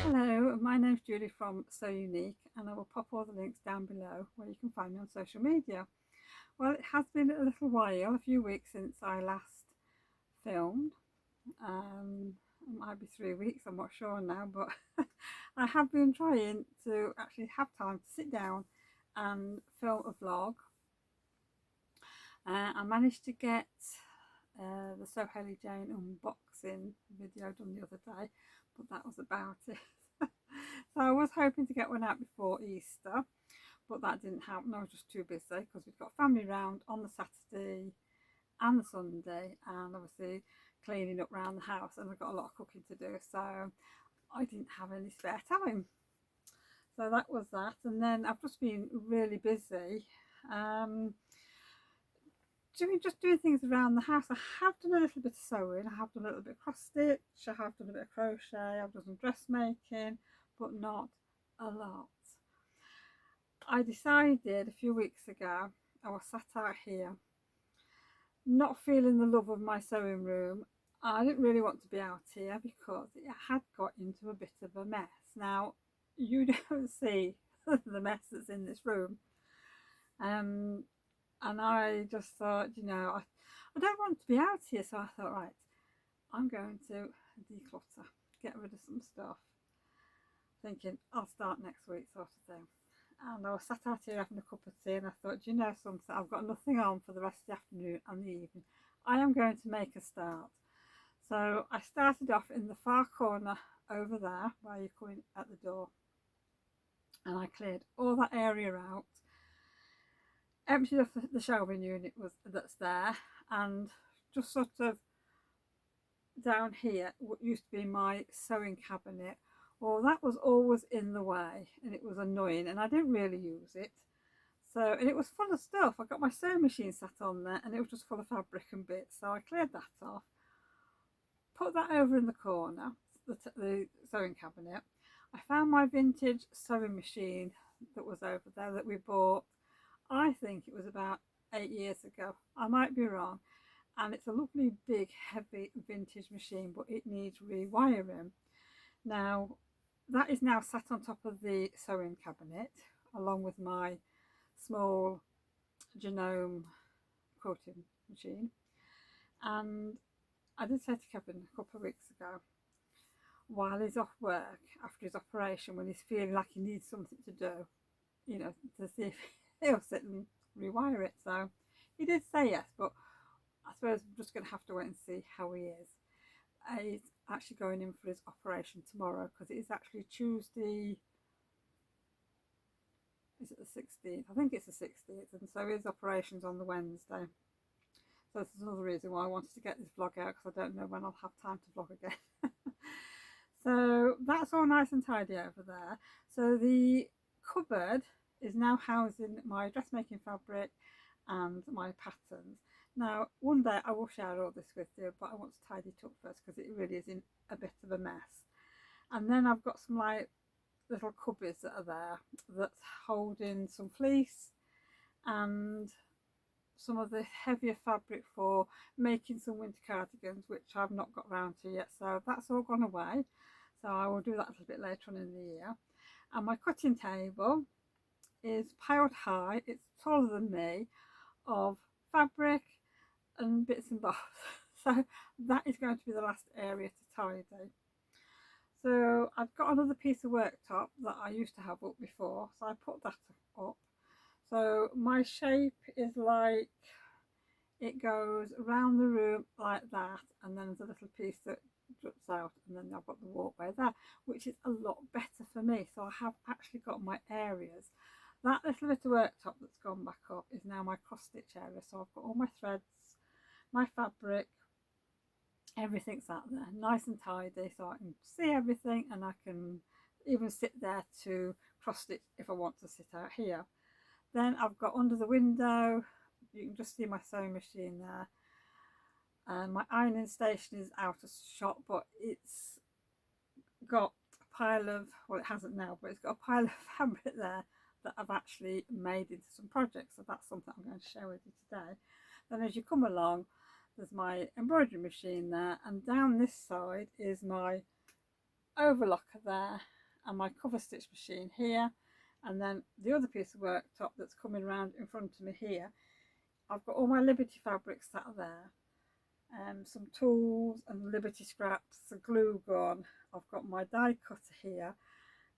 Hello, my name's Julie from Sewunique, and I will pop all the links down below where you can find me on social media. Well, it has been a little while, a few weeks since I last filmed. It might be 3 weeks, I'm not sure now, but I have been trying to actually have time to sit down and film a vlog. I managed to get the Sew Haley Jane unboxing video done the other day, but that was about it. So I was hoping to get one out before Easter, but that didn't happen. I was just too busy because we've got family round on the Saturday and the Sunday, and obviously cleaning up around the house, and I've got a lot of cooking to do, so I didn't have any spare time. So that was that, and then I've just been really busy doing things around the house. I have done a little bit of sewing, I have done a little bit of cross stitch, I have done a bit of crochet, I've done some dressmaking, but not a lot. I decided a few weeks ago, I was sat out here not feeling the love of my sewing room. I didn't really want to be out here because it had got into a bit of a mess. Now, you don't see the mess that's in this room. And I just thought, I don't want to be out here. So I thought, right, I'm going to declutter, get rid of some stuff. Thinking I'll start next week, sort of thing. And I was sat out here having a cup of tea, and I thought, something, I've got nothing on for the rest of the afternoon and the evening. I am going to make a start. So I started off in the far corner over there where you're coming at the door, and I cleared all that area out, emptied off the shelving unit that's there, and just sort of down here what used to be my sewing cabinet. Well, that was always in the way and it was annoying, and I didn't really use it. So, and it was full of stuff. I got my sewing machine sat on there and it was just full of fabric and bits. So I cleared that off, put that over in the corner, the sewing cabinet. I found my vintage sewing machine that was over there that we bought, I think it was about 8 years ago. I might be wrong. And it's a lovely big heavy vintage machine, but it needs rewiring. Now that is now sat on top of the sewing cabinet along with my small genome quilting machine. And I did say to Kevin a couple of weeks ago, while he's off work after his operation, when he's feeling like he needs something to do, to see if he'll sit and rewire it. So he did say yes, but I suppose I'm just going to have to wait and see how he is. He's actually going in for his operation tomorrow because it is actually Tuesday. Is it the 16th? I think it's the 16th, and so his operation's on the Wednesday. So this is another reason why I wanted to get this vlog out, because I don't know when I'll have time to vlog again. So that's all nice and tidy over there. So the cupboard is now housing my dressmaking fabric and my patterns. Now, one day I will share all this with you, but I want to tidy it up first because it really is in a bit of a mess. And then I've got some little cupboards that are there that's holding some fleece and some of the heavier fabric for making some winter cardigans, which I've not got round to yet. So that's all gone away. So I will do that a little bit later on in the year. And my cutting table is piled high. It's taller than me, of fabric and bits and bobs. So that is going to be the last area to tidy. So I've got another piece of worktop that I used to have up before, so I put that up. So my shape is like, it goes around the room like that, and then there's a little piece that juts out, and then I've got the walkway there, which is a lot better for me. So I have actually got my areas. That little bit of worktop that's gone back up is now my cross stitch area. So I've got all my threads, my fabric, everyth's out there nice and tidy, so I can see everything, and I can even sit there to cross stitch if I want to sit out here. Then I've got under the window, you can just see my sewing machine there, and my ironing station is out of shot, but it's got a pile of, well, it hasn't now, but it's got a pile of fabric there that I've actually made into some projects. So that's something I'm going to share with you today. Then as you come along, there's my embroidery machine there, and down this side is my overlocker there, and my cover stitch machine here, and then the other piece of worktop that's coming around in front of me here, I've got all my Liberty fabrics that are there, some tools and Liberty scraps, a glue gun. I've got my die cutter here,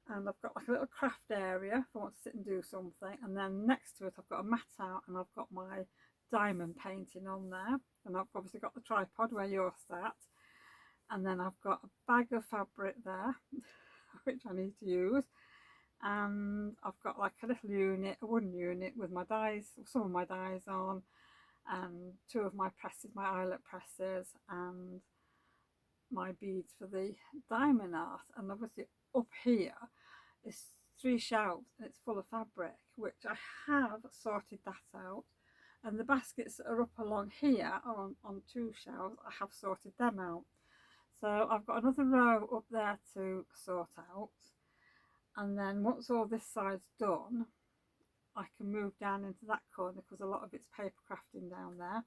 and I've got like a little craft area if I want to sit and do something, and then next to it I've got a mat out, and I've got my diamond painting on there, and I've obviously got the tripod where you're sat, and then I've got a bag of fabric there which I need to use, and I've got like a little unit, a wooden unit with my dies, some of my dies on, and two of my presses, my eyelet presses, and my beads for the diamond art. And obviously up here is 3 shelves and it's full of fabric, which I have sorted that out, and the baskets that are up along here are on 2 shelves. I have sorted them out, so I've got another row up there to sort out, and then once all this side's done I can move down into that corner because a lot of it's paper crafting down there,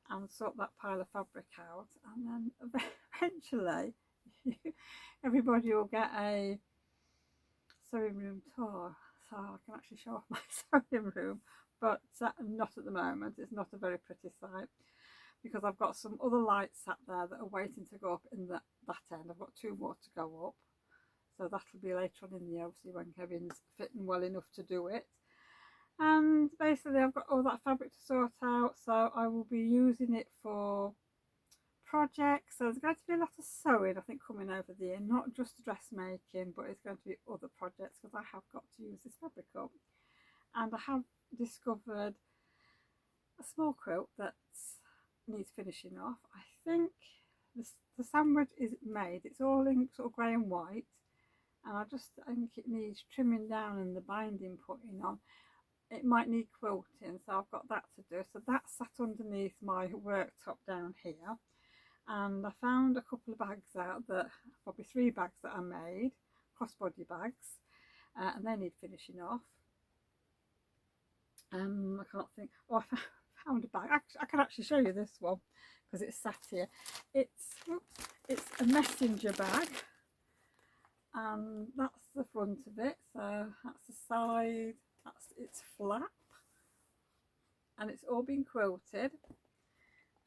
and sort that pile of fabric out, and then eventually everybody will get a sewing room tour, so I can actually show off my sewing room, but not at the moment. It's not a very pretty sight because I've got some other lights sat there that are waiting to go up in that end. I've got 2 more to go up, so that'll be later on in the year, obviously when Kevin's fitting well enough to do it. And basically I've got all that fabric to sort out, so I will be using it for projects. So there's going to be a lot of sewing I think coming over the year, not just dressmaking, but it's going to be other projects because I have got to use this fabric up. And I have discovered a small quilt that needs finishing off. I think the sandwich is made, it's all in sort of grey and white, and I just think it needs trimming down and the binding putting on. It might need quilting, so I've got that to do. So that's sat underneath my worktop down here, and I found a couple of bags out, that probably 3 bags that I made, crossbody bags, and they need finishing off. I can't think. Oh, I found a bag. I can actually show you this one because it's sat here. It's a messenger bag, and that's the front of it. So that's the side. That's its flap, and it's all been quilted,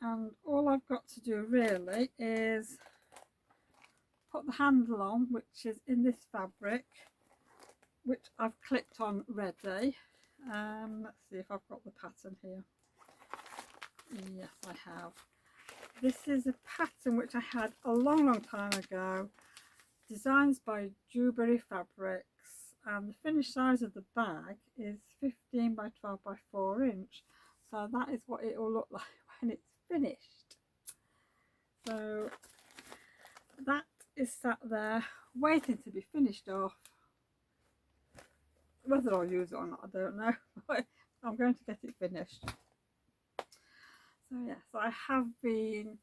and all I've got to do really is put the handle on, which is in this fabric, which I've clipped on ready. Let's see if I've got the pattern here. Yes, I have. This is a pattern which I had a long time ago, designs by Dewberry Fabrics, and the finished size of the bag is 15 by 12 by 4 inch, so that is what it will look like when it's finished. So that is sat there waiting to be finished off. Whether I'll use it or not I don't know, but I'm going to get it finished. So yes, I have been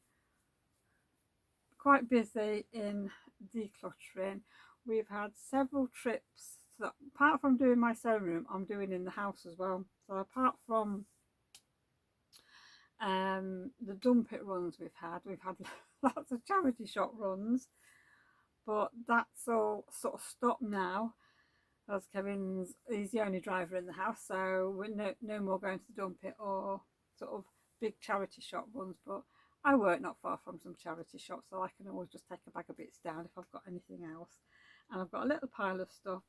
quite busy in decluttering. We've had several trips. So apart from doing my sewing room, I'm doing in the house as well. So apart from the dump it runs we've had lots of charity shop runs, but that's all sort of stopped now as he's the only driver in the house, so we're no more going to dump it or sort of big charity shop runs. But I work not far from some charity shops, so I can always just take a bag of bits down if I've got anything else. And I've got a little pile of stuff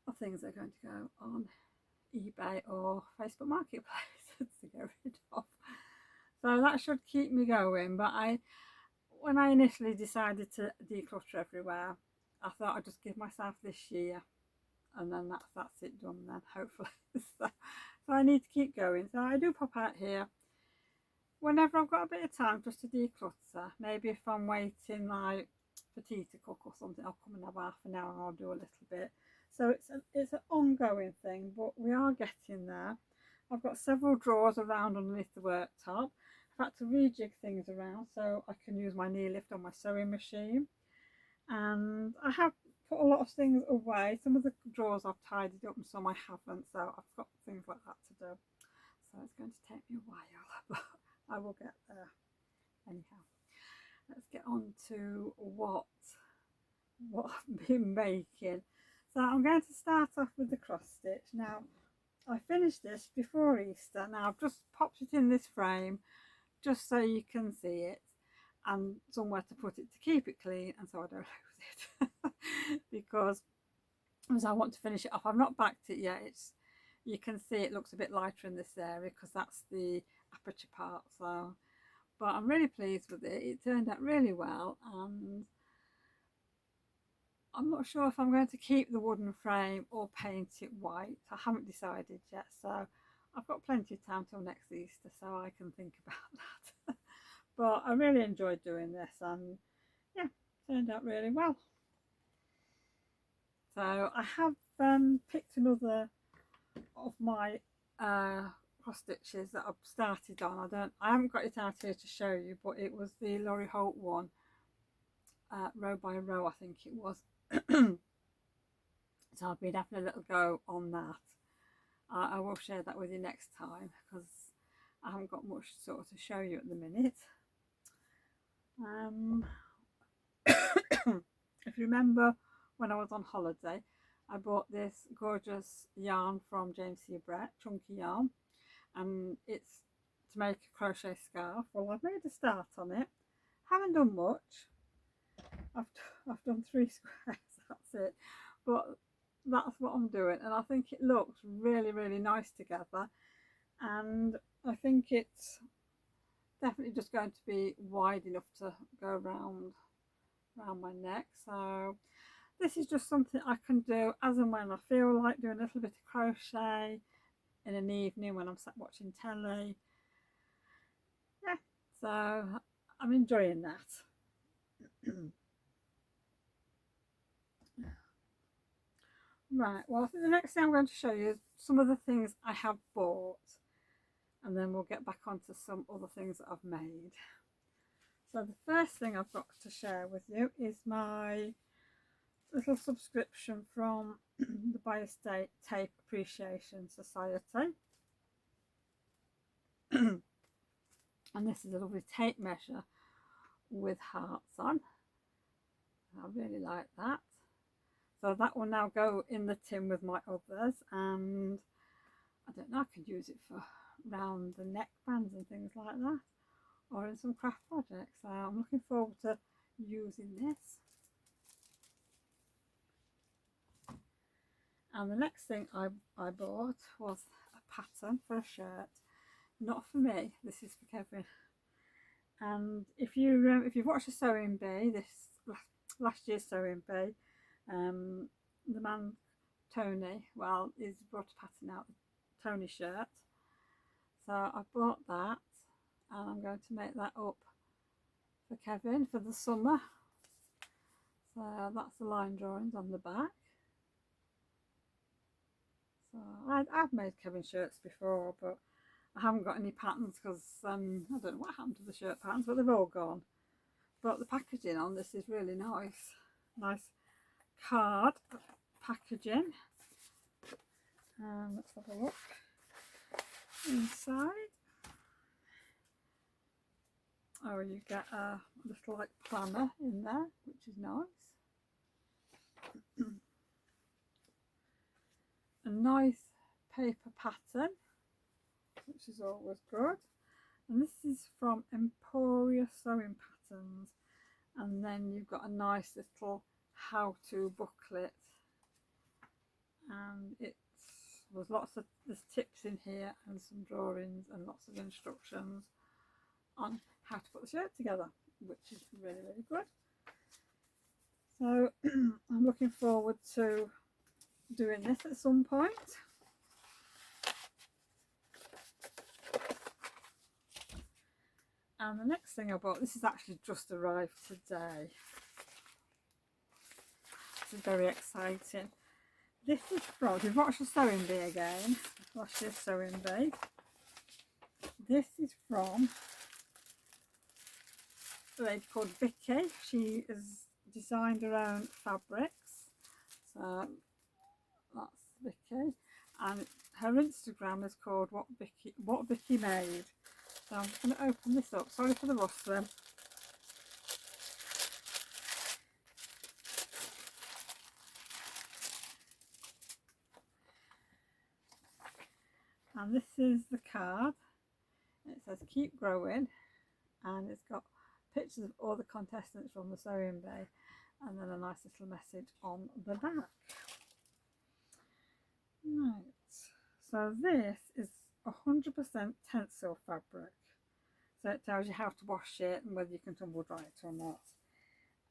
of things that are going to go on eBay or Facebook Marketplace to get rid of. So that should keep me going. But when I initially decided to declutter everywhere, I thought I'd just give myself this year, and then that's it done then, hopefully. So I need to keep going. So I do pop out here whenever I've got a bit of time just to declutter. Maybe if I'm waiting like for tea to cook or something, I'll come and have half an hour and I'll do a little bit. So it's an ongoing thing, but we are getting there. I've got several drawers around underneath the worktop. I've had to rejig things around so I can use my knee lift on my sewing machine, and I have put a lot of things away. Some of the drawers I've tidied up and some I haven't, so I've got things like that to do. So it's going to take me a while, but I will get there. Anyhow, let's get on to what what I've been making. So I'm going to start off with the cross stitch. Now I finished this before Easter. Now I've just popped it in this frame just so you can see it and somewhere to put it to keep it clean and so I don't lose it because as I want to finish it off. I've not backed it yet. It's, you can see it looks a bit lighter in this area because that's the aperture part. So, but I'm really pleased with it. It turned out really well, and I'm not sure if I'm going to keep the wooden frame or paint it white. I haven't decided yet, so I've got plenty of time till next Easter, so I can think about that. But I really enjoyed doing this, and yeah, turned out really well. So I have picked another of my cross stitches that I've started on. I haven't got it out here to show you, but it was the Laurie Holt one, row by row I think it was. So I've been having a little go on that. I will share that with you next time because I haven't got much sort of to show you at the minute. If you remember when I was on holiday, I bought this gorgeous yarn from James C. Brett, chunky yarn, and it's to make a crochet scarf. Well, I've made a start on it. Haven't done much. I've done 3 squares, that's it. But that's what I'm doing, and I think it looks really, really nice together. And I think it's definitely just going to be wide enough to go around my neck. So this is just something I can do as and when I feel like doing a little bit of crochet in an evening when I'm sat watching telly. Yeah, so I'm enjoying that. Right, well I think the next thing I'm going to show you is some of the things I have bought, and then we'll get back onto some other things that I've made. So the first thing I've got to share with you is my little subscription from the Biostate Tape Appreciation Society. And this is a lovely tape measure with hearts on. I really like that. So that will now go in the tin with my others, and I don't know, I could use it for round the neck bands and things like that, or in some craft projects. So I'm looking forward to using this. And the next thing I bought was a pattern for a shirt. Not for me, this is for Kevin. And if you've watched a sewing bee, this last year's sewing bee, the man Tony, well, he's brought a pattern out, the Tony shirt. So I bought that, and I'm going to make that up for Kevin for the summer. So that's the line drawings on the back. So I've made Kevin shirts before, but I haven't got any patterns because I don't know what happened to the shirt patterns, but they've all gone. But the packaging on this is really nice. Nice card packaging. Let's have a look inside. Oh, you get a little like planner in there, which is nice. A nice paper pattern, which is always good. And this is from Emporia Sewing Patterns. And then you've got a nice little how-to booklet, and there's tips in here and some drawings and lots of instructions on how to put the shirt together, which is really, really good. So I'm looking forward to doing this at some point. And the next thing I bought, this is actually just arrived today. This is very exciting. This is from, if you've watched the sewing bee again, last year's sewing bee. This is from a lady called Vicky. She has designed her own fabrics. So that's Vicky. And her Instagram is called What Vicky Made. So I'm just going to open this up. Sorry for the rustling. And this is the card. It says keep growing, and it's got pictures of all the contestants from the sewing bee, and then a nice little message on the back. Right, so this is 100% tencel fabric, so it tells you how to wash it and whether you can tumble dry it or not.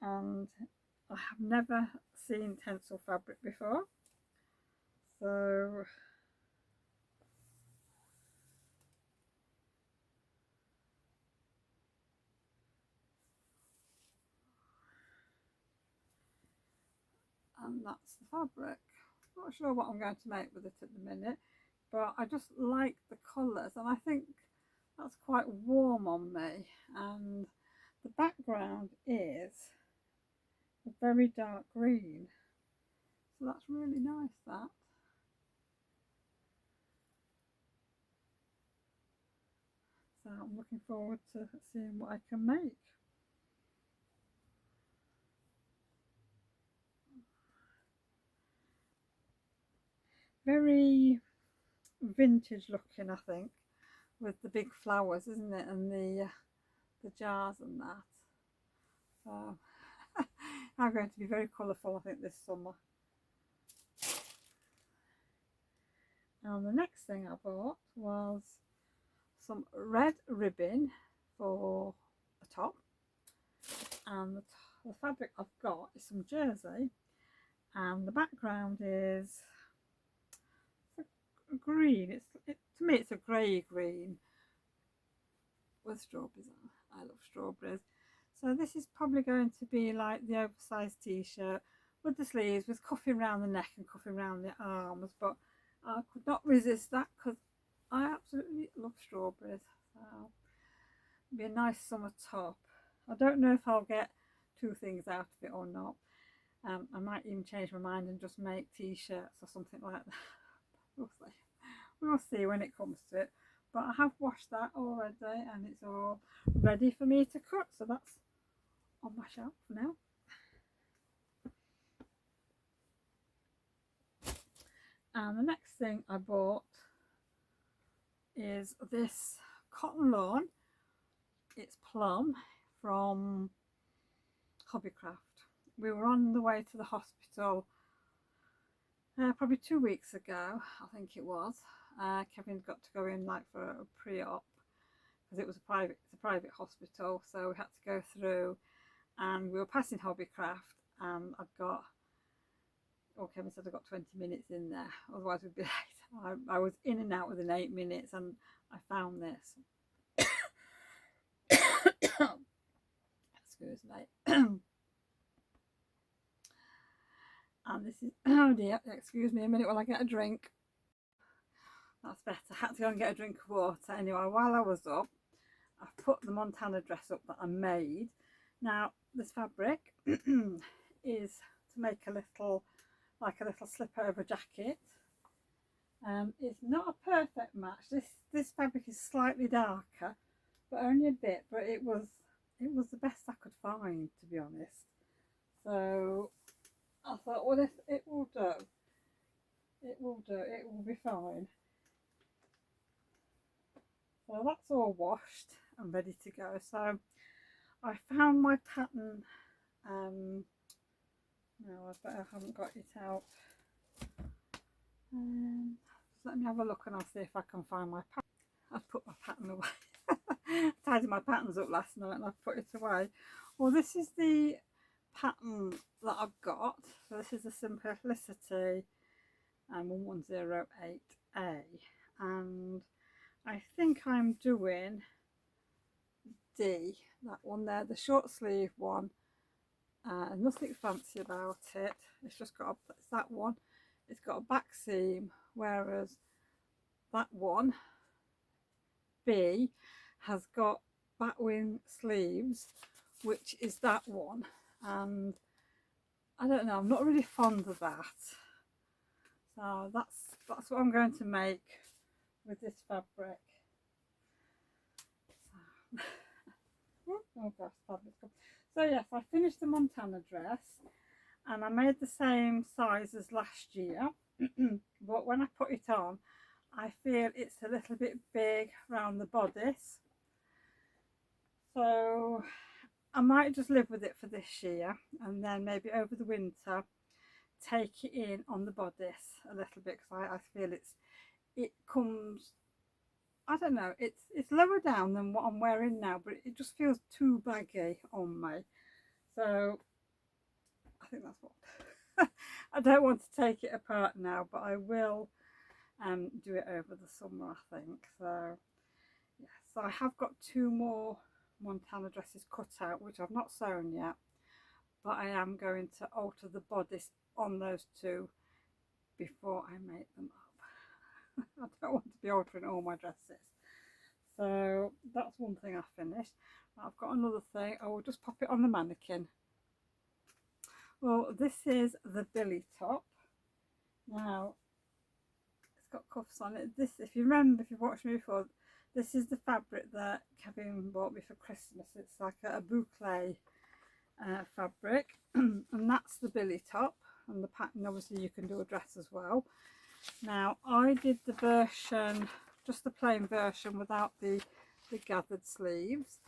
And I have never seen tencel fabric before, so and that's the fabric. Not sure what I'm going to make with it at the minute, but I just like the colours, and I think that's quite warm on me. And the background is a very dark green, so that's really nice, that. So I'm looking forward to seeing what I can make. Very vintage looking, I think, with the big flowers, isn't it, and the jars and that. So I'm going to be very colourful, I think, this summer. And the next thing I bought was some red ribbon for a top, and the fabric I've got is some jersey, and the background is green. To me it's a grey green with strawberries on. I love strawberries. So this is probably going to be like the oversized t-shirt with the sleeves, with cuffing around the neck and cuffing around the arms, but I could not resist that because I absolutely love strawberries. So it'll be a nice summer top. I don't know if I'll get two things out of it or not. I might even change my mind and just make t-shirts or something like that. We'll see. We'll see when it comes to it. But I have washed that already and it's all ready for me to cut, so that's on my shelf now. And the next thing I bought is this cotton lawn. It's plum from Hobbycraft. We were on the way to the hospital probably 2 weeks ago, I think it was. Kevin got to go in like for a pre-op because it's a private hospital, so we had to go through, and we were passing Hobbycraft, and Kevin said I got 20 minutes in there, otherwise we'd be late. I was in and out within 8 minutes, and I found this. Excuse me. And this is, oh dear, excuse me a minute while I get a drink. That's better. I had to go and get a drink of water. Anyway, while I was up, I put the Montana dress up that I made. Now, this fabric is to make a little slip over jacket. It's not a perfect match. This fabric is slightly darker, but only a bit. But it was the best I could find, to be honest. So I thought, well, it will do. It will do. It will be fine. So that's all washed and ready to go. So I found my pattern. No, I haven't got it out. Let me have a look and I'll see if I can find my pattern. I've put my pattern away. I tidied my patterns up last night and I've put it away. Well, this is the pattern that I've got. So this is the Simplicity 1108A, and I think I'm doing D, that one there, the short sleeve one. Nothing fancy about it. It's just got it's that one. It's got a back seam, whereas that one, B, has got back wing sleeves, which is that one. And I don't know, I'm not really fond of that. So that's what I'm going to make with this fabric. Oh gosh, fabric's gone. So yes, I finished the Montana dress and I made the same size as last year, but when I put it on, I feel it's a little bit big around the bodice, so I might just live with it for this year, and then maybe over the winter take it in on the bodice a little bit, because I feel it comes, I don't know, it's lower down than what I'm wearing now, but it just feels too baggy on me. So I think that's what I don't want to take it apart now, but I will do it over the summer, I think. So yeah, so I have got 2 more Montana dresses cut out, which I've not sewn yet, but I am going to alter the bodice on those 2 before I make them up. I don't want to be altering all my dresses. So that's one thing I finished. I've got another thing. I will just pop it on the mannequin. Well, this is the billy top. Now, it's got cuffs on it. This, if you remember, if you've watched me before, this is the fabric that Kevin bought me for Christmas. It's like a boucle fabric, and that's the billy top. And the pattern, obviously, you can do a dress as well. Now, I did the version, just the plain version without the gathered sleeves,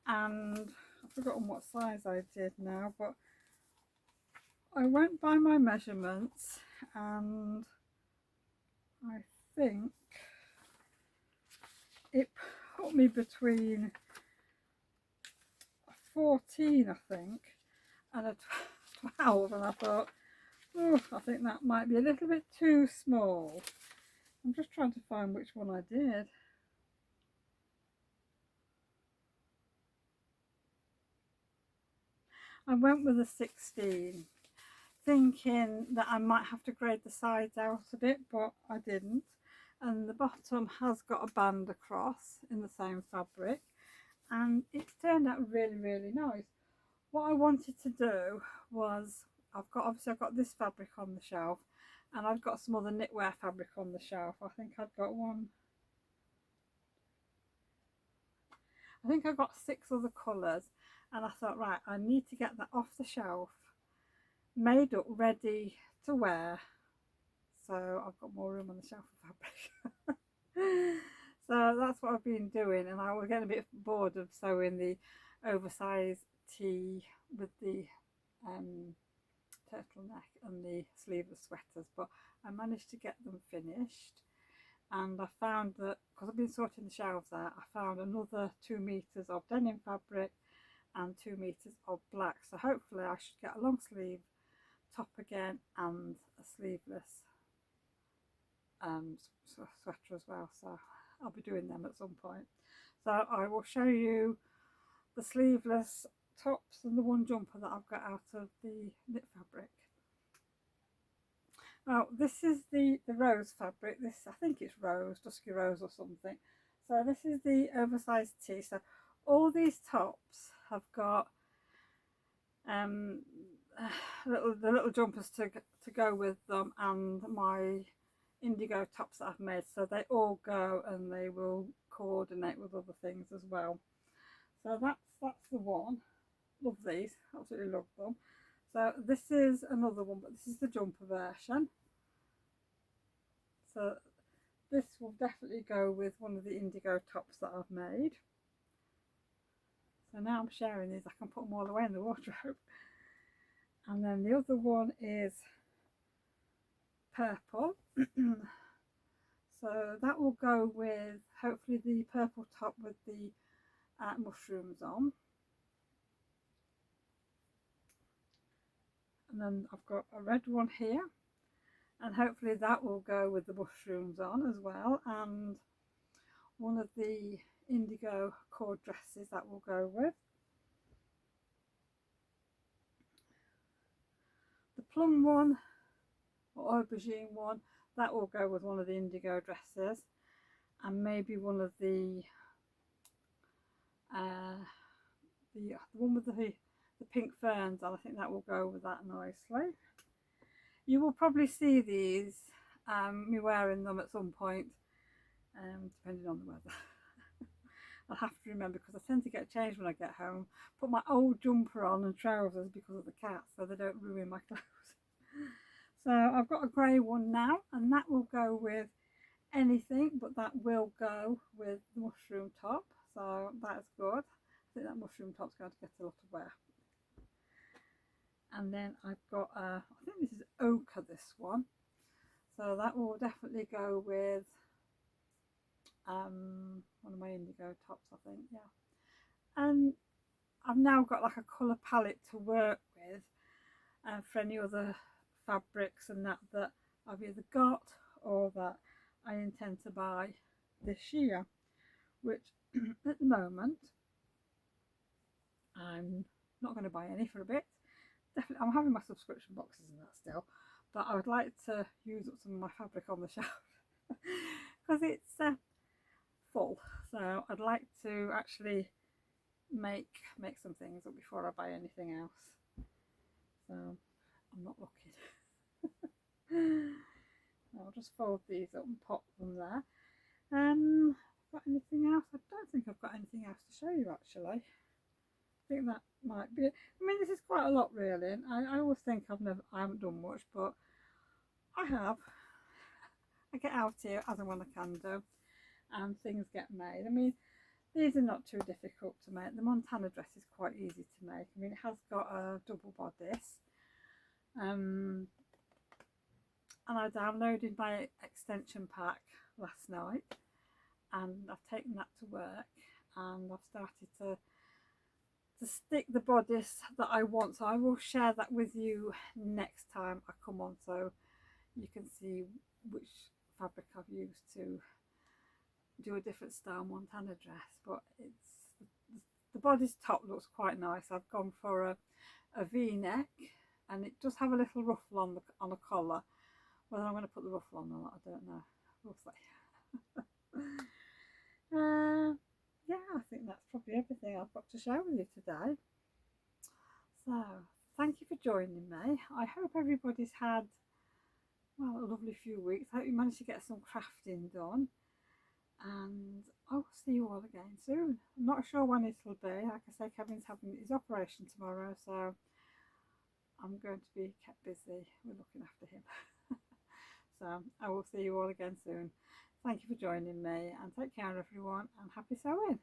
and I've forgotten what size I did now, but I went by my measurements, and I think it put me between a 14, I think, and a 12, and I thought, oh, I think that might be a little bit too small. I'm just trying to find which one I did. I went with a 16, thinking that I might have to grade the sides out a bit, but I didn't. And the bottom has got a band across in the same fabric, and it's turned out really, really nice. What I wanted to do was, obviously I've got this fabric on the shelf, and I've got some other knitwear fabric on the shelf. I think I've got 6 other colours, and I thought, right, I need to get that off the shelf, made up, ready to wear. So I've got more room on the shelf for fabric. So that's what I've been doing, and I was getting a bit bored of sewing the oversized tee with the turtleneck and the sleeveless sweaters, but I managed to get them finished. And I found that, because I've been sorting the shelves out, I found another 2 meters of denim fabric and 2 meters of black. So hopefully I should get a long sleeve top again and a sleeveless sweater as well. So I'll be doing them at some point. So I will show you the sleeveless tops and the one jumper that I've got out of the knit fabric. Now, this is the rose fabric. This, I think it's rose, dusky rose or something. So this is the oversized tee. So all these tops have got the little jumpers to go with them, and my indigo tops that I've made. So they all go, and they will coordinate with other things as well. So that's the one. Love these, absolutely love them. So this is another one, but this is the jumper version. So this will definitely go with one of the indigo tops that I've made. So now I'm sharing these, I can put them all away in the wardrobe. And then the other one is purple. So that will go with, hopefully, the purple top with the mushrooms on. And then I've got a red one here, and hopefully that will go with the mushrooms on as well, and one of the indigo cord dresses that will go with. The plum one, or aubergine one, that will go with one of the indigo dresses, and maybe one of the one with the pink ferns on. I think that will go with that nicely. You will probably see these, me wearing them at some point, depending on the weather. I'll have to remember, because I tend to get changed when I get home, put my old jumper on and trousers because of the cats, so they don't ruin my clothes. So I've got a grey one now, and that will go with anything, but that will go with the mushroom top, so that's good. I think that mushroom top's going to get a lot of wear. And then I've got I think this is ochre, this one, so that will definitely go with one of my indigo tops, I think. Yeah, and I've now got like a colour palette to work with for any other fabrics and that I've either got or that I intend to buy this year, which at the moment I'm not going to buy any for a bit. Definitely, I'm having my subscription boxes and that still, but I would like to use up some of my fabric on the shelf because it's full. So I'd like to actually make some things up before I buy anything else. So I'm not looking. I'll just fold these up and pop them there. Got anything else? I don't think I've got anything else to show you actually. I think that might be it. I mean, this is quite a lot really, and I always think I haven't done much, but I have. I get out here as and when I can do, and things get made. I mean, these are not too difficult to make. The Montana dress is quite easy to make. I mean, it has got a double bodice. And I downloaded my extension pack last night, and I've taken that to work, and I've started to stick the bodice that I want. So I will share that with you next time I come on, so you can see which fabric I've used to do a different style Montana dress. But it's the bodice top looks quite nice. I've gone for a V-neck, and it does have a little ruffle on the collar. Whether I'm going to put the ruffle on or not, I don't know. We'll see. Yeah, I think that's probably everything I've got to share with you today. So thank you for joining me. I hope everybody's had, well, a lovely few weeks. I hope you managed to get some crafting done, and I will see you all again soon. I'm not sure when it'll be. Like I say, Kevin's having his operation tomorrow, so I'm going to be kept busy. We're looking after him. So I will see you all again soon. Thank you for joining me, and take care everyone, and happy sewing.